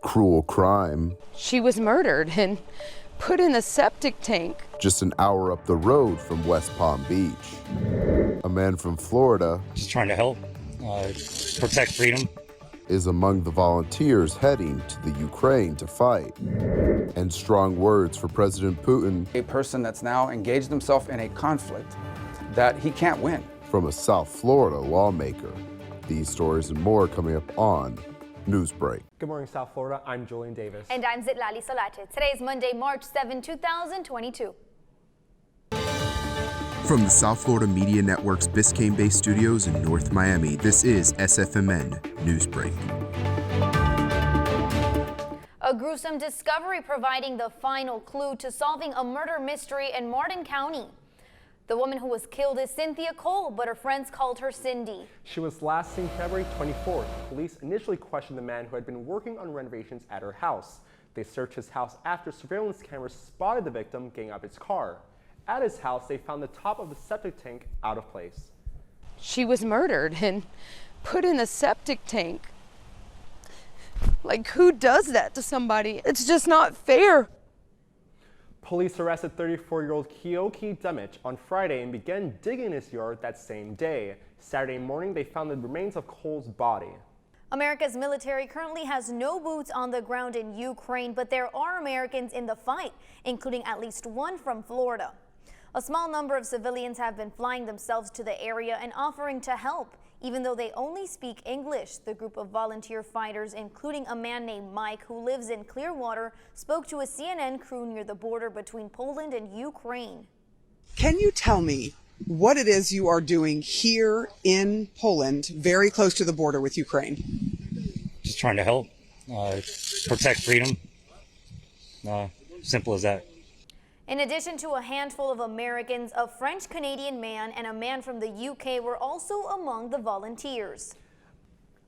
cruel crime. She was murdered and put in a septic tank. Just an hour up the road from West Palm Beach. A man from Florida, just trying to help, protect freedom, is among the volunteers heading to the Ukraine to fight. And strong words for President Putin. A person that's now engaged himself in a conflict that he can't win. From a South Florida lawmaker. These stories and more coming up on Newsbreak. Good morning, South Florida. I'm Julian Davis. And I'm Zitlali Solate. Today is Monday, March 7, 2022. From the South Florida Media Network's Biscayne-based studios in North Miami, this is SFMN Newsbreak. A gruesome discovery providing the final clue to solving a murder mystery in Martin County. The woman who was killed is Cynthia Cole, but her friends called her Cindy. She was last seen February 24th. Police initially questioned the man who had been working on renovations at her house. They searched his house after surveillance cameras spotted the victim getting out of his car. At his house, they found the top of the septic tank out of place. She was murdered and put in a septic tank. Like, who does that to somebody? It's just not fair. Police arrested 34-year-old Kyoki Demich on Friday and began digging in his yard that same day. Saturday morning, they found the remains of Cole's body. America's military currently has no boots on the ground in Ukraine, but there are Americans in the fight, including at least one from Florida. A small number of civilians have been flying themselves to the area and offering to help, even though they only speak English. The group of volunteer fighters, including a man named Mike who lives in Clearwater, spoke to a CNN crew near the border between Poland and Ukraine. Can you tell me what it is you are doing here in Poland, very close to the border with Ukraine? just trying to help, protect freedom, simple as that. In addition to a handful of Americans, a French-Canadian man and a man from the UK were also among the volunteers.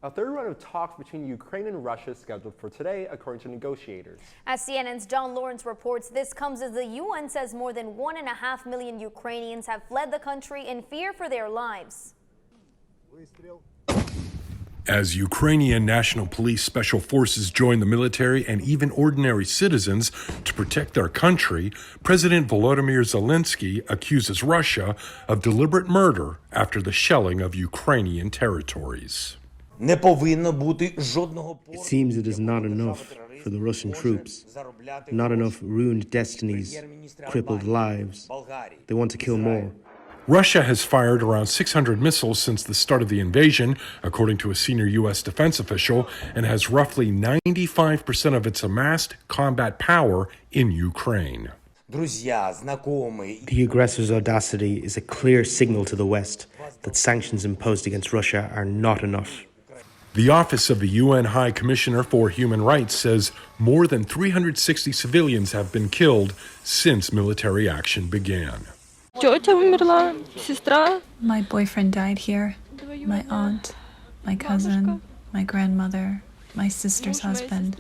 A third round of talks between Ukraine and Russia is scheduled for today, according to negotiators. As CNN's John Lawrence reports, this comes as the UN says more than 1.5 million Ukrainians have fled the country in fear for their lives. As Ukrainian National Police Special Forces join the military and even ordinary citizens to protect their country, President Volodymyr Zelensky accuses Russia of deliberate murder after the shelling of Ukrainian territories. It seems it is not enough for the Russian troops. Not enough ruined destinies, crippled lives. They want to kill more. Russia has fired around 600 missiles since the start of the invasion, according to a senior U.S. defense official, and has roughly 95% of its amassed combat power in Ukraine. The aggressor's audacity is a clear signal to the West that sanctions imposed against Russia are not enough. The Office of the UN High Commissioner for Human Rights says more than 360 civilians have been killed since military action began. My boyfriend died here. My aunt, my cousin, my grandmother, my sister's husband,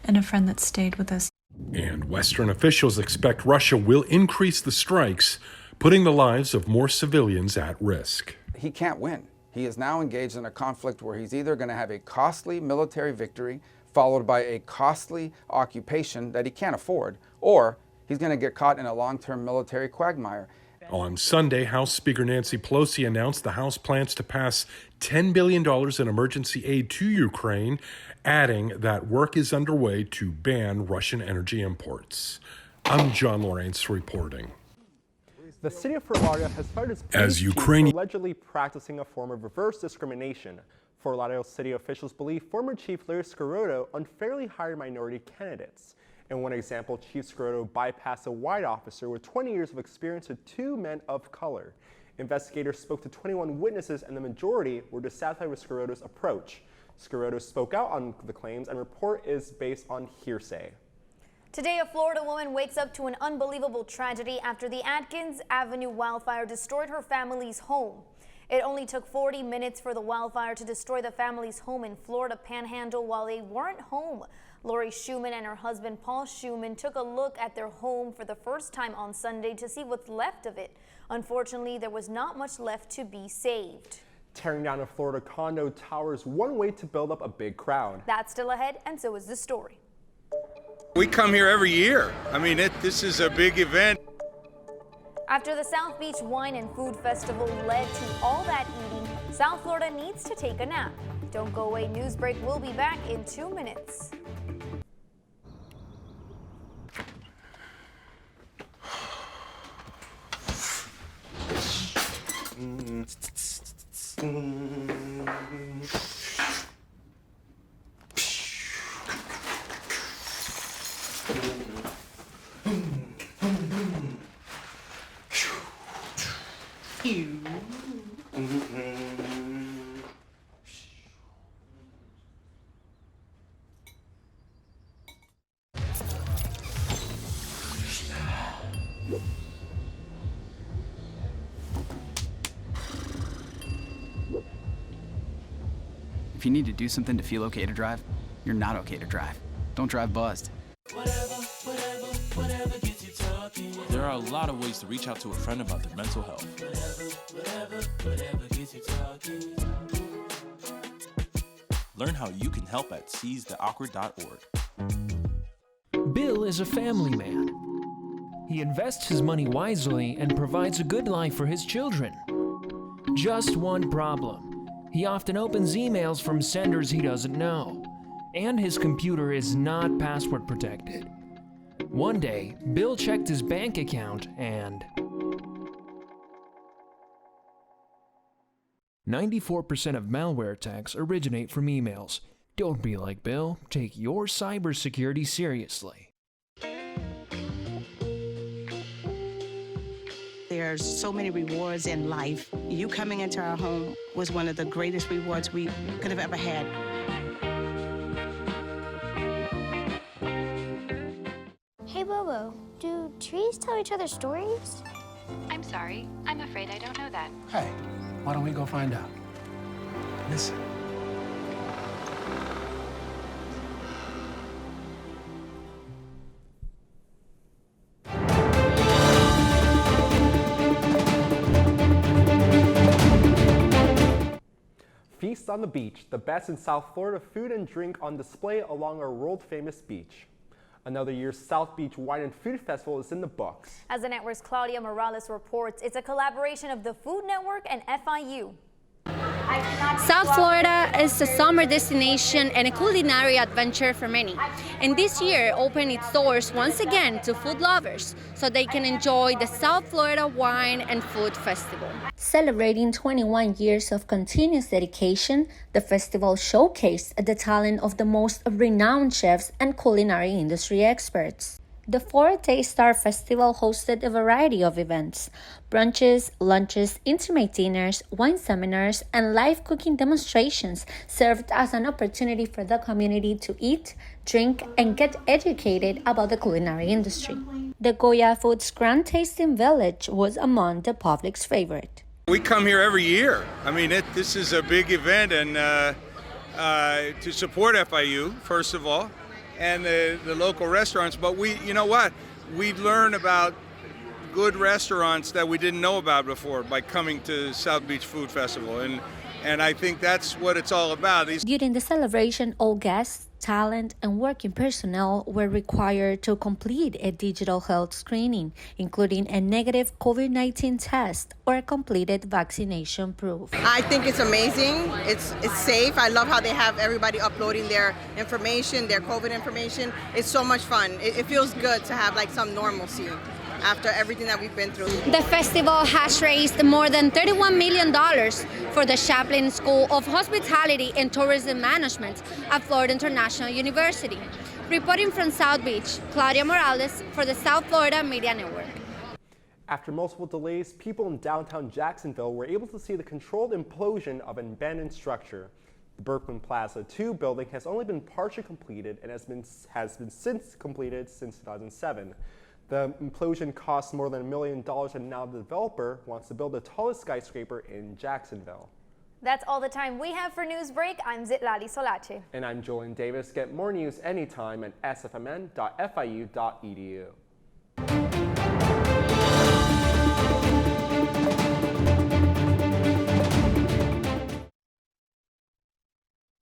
and a friend that stayed with us. And Western officials expect Russia will increase the strikes, putting the lives of more civilians at risk. He can't win. He is now engaged in a conflict where he's either going to have a costly military victory followed by a costly occupation that he can't afford, or he's going to get caught in a long-term military quagmire. On Sunday, House Speaker Nancy Pelosi announced the House plans to pass $10 billion in emergency aid to Ukraine, adding that work is underway to ban Russian energy imports. I'm John Lawrence reporting. The city of Fort Lauderdale has fired its As police Ukraine chief for allegedly practicing a form of reverse discrimination. Fort Lauderdale city officials believe former Chief Larry Scirotto unfairly hired minority candidates. In one example, Chief Scirotto bypassed a white officer with 20 years of experience with 2 men of color. Investigators spoke to 21 witnesses, and the majority were dissatisfied with Scirotto's approach. Scirotto spoke out on the claims, and report is based on hearsay. Today, a Florida woman wakes up to an unbelievable tragedy after the Atkins Avenue wildfire destroyed her family's home. It only took 40 minutes for the wildfire to destroy the family's home in Florida Panhandle while they weren't home. Lori Schumann and her husband Paul Schumann took a look at their home for the first time on Sunday to see what's left of it. Unfortunately, there was not much left to be saved. Tearing down a Florida condo tower is one way to build up a big crowd. That's still ahead, and so is the story. We come here every year. I mean, this is a big event. After the South Beach Wine and Food Festival led to all that eating, South Florida needs to take a nap. Don't go away, Newsbreak will be back in 2 minutes. If you need to do something to feel okay to drive, you're not okay to drive. Don't drive buzzed. Whatever gets you talking. There are a lot of ways to reach out to a friend about their mental health. Whatever gets you talking. Learn how you can help at seizetheawkward.org. Bill is a family man. He invests his money wisely and provides a good life for his children. Just one problem. He often opens emails from senders he doesn't know, and his computer is not password protected. One day, Bill checked his bank account and 94% of malware attacks originate from emails. Don't be like Bill. Take your cybersecurity seriously. There's so many rewards in life. You coming into our home was one of the greatest rewards we could have ever had. Hey, Bobo, do trees tell each other stories? I'm sorry. I'm afraid I don't know that. Hey, why don't we go find out? Listen. Feast on the Beach, the best in South Florida food and drink on display along our world-famous beach. Another year's South Beach Wine and Food Festival is in the books. As the network's Claudia Morales reports, it's a collaboration of the Food Network and FIU. South Florida is a summer destination and a culinary adventure for many. And this year opened its doors once again to food lovers so they can enjoy the South Florida Wine and Food Festival. Celebrating 21 years of continuous dedication, the festival showcased the talent of the most renowned chefs and culinary industry experts. The 4-day Star Festival hosted a variety of events: brunches, lunches, intimate dinners, wine seminars, and live cooking demonstrations served as an opportunity for the community to eat, drink, and get educated about the culinary industry. The Goya Foods Grand Tasting Village was among the public's favorite. We come here every year. I mean, this is a big event, and to support FIU, first of all, and the local restaurants. But you know what? We learn about good restaurants that we didn't know about before by coming to South Beach Food Festival, and I think that's what it's all about. During the celebration, all guests, talent, and working personnel were required to complete a digital health screening, including a negative COVID-19 test or a completed vaccination proof. I think it's amazing. It's safe. I love how they have everybody uploading their information, their COVID information. It's so much fun. It feels good to have like some normalcy after everything that we've been through. The festival has raised more than $31 million for the Chaplin School of Hospitality and Tourism Management at Florida International University. Reporting from South Beach, Claudia Morales for the South Florida Media Network. After multiple delays, people in downtown Jacksonville were able to see the controlled implosion of an abandoned structure. The Berkman Plaza 2 building has only been partially completed and has been since completed since 2007. The implosion cost more than $1 million, and now the developer wants to build the tallest skyscraper in Jacksonville. That's all the time we have for Newsbreak. I'm Zitlali Solache. And I'm Julian Davis. Get more news anytime at sfmn.fiu.edu.